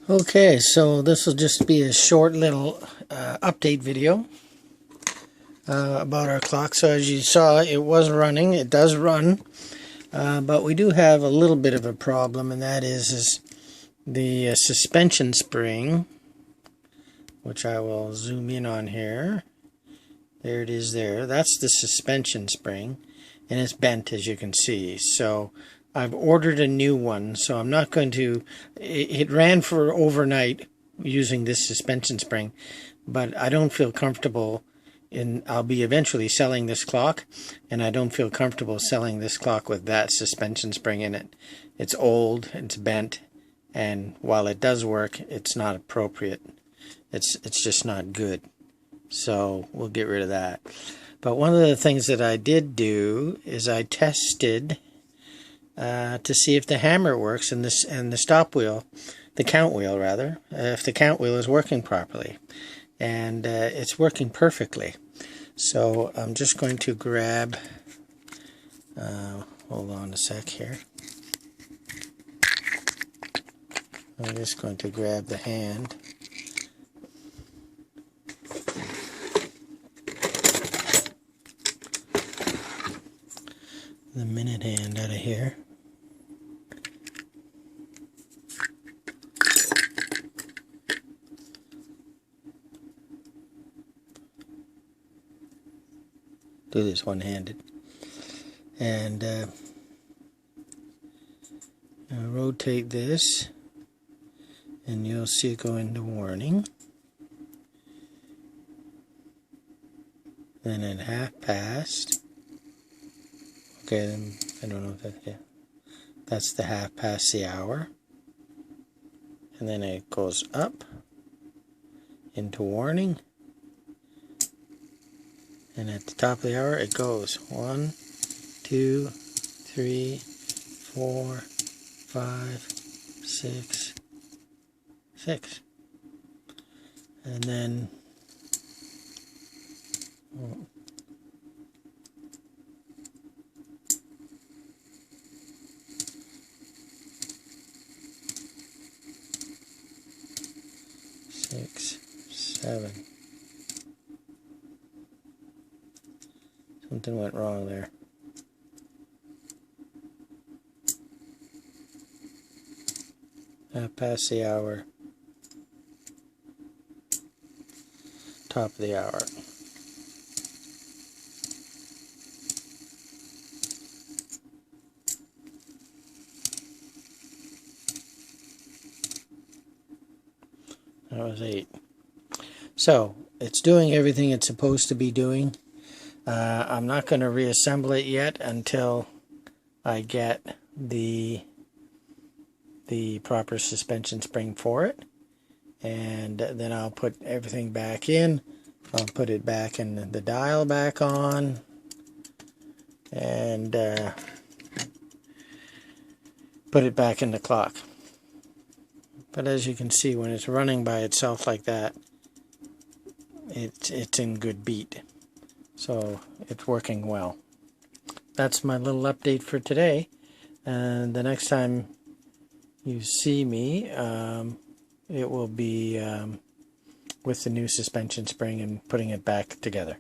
Okay, so this will just be a short little update video about our clock. So as you saw, it was running. It does run, but we do have a little bit of a problem, and that is the suspension spring, which I will zoom in on here. There it is there. That's the suspension spring, and it's bent, as you can see. So I've ordered a new one, so I'm not going to... It ran for overnight using this suspension spring, but I don't feel comfortable I'll be eventually selling this clock, and I don't feel comfortable selling this clock with that suspension spring in it. It's old, it's bent, and while it does work, it's not appropriate. It's just not good. So we'll get rid of that. But one of the things that I did do is I tested to see if the hammer works and the stop wheel, the count wheel rather, if the count wheel is working properly. And it's working perfectly. So I'm just going to grab, hold on a sec here. I'm just going to grab the hand. The minute hand out of here. Do this one-handed. And rotate this, and you'll see it go into warning. Then at half past. Okay, then I don't know if that, yeah. That's the half past the hour. And then it goes up into warning. And at the top of the hour it goes 1, 2, 3, 4, 5, 6, 6. And then 6, 7. Something went wrong there. Half past the hour. Top of the hour. That was 8. So, it's doing everything it's supposed to be doing. I'm not going to reassemble it yet until I get the proper suspension spring for it. And then I'll put everything back in. I'll put it back in the dial back on. And put it back in the clock. But as you can see, when it's running by itself like that, it's in good beat. So it's working well. That's my little update for today. And the next time you see me, it will be with the new suspension spring and putting it back together.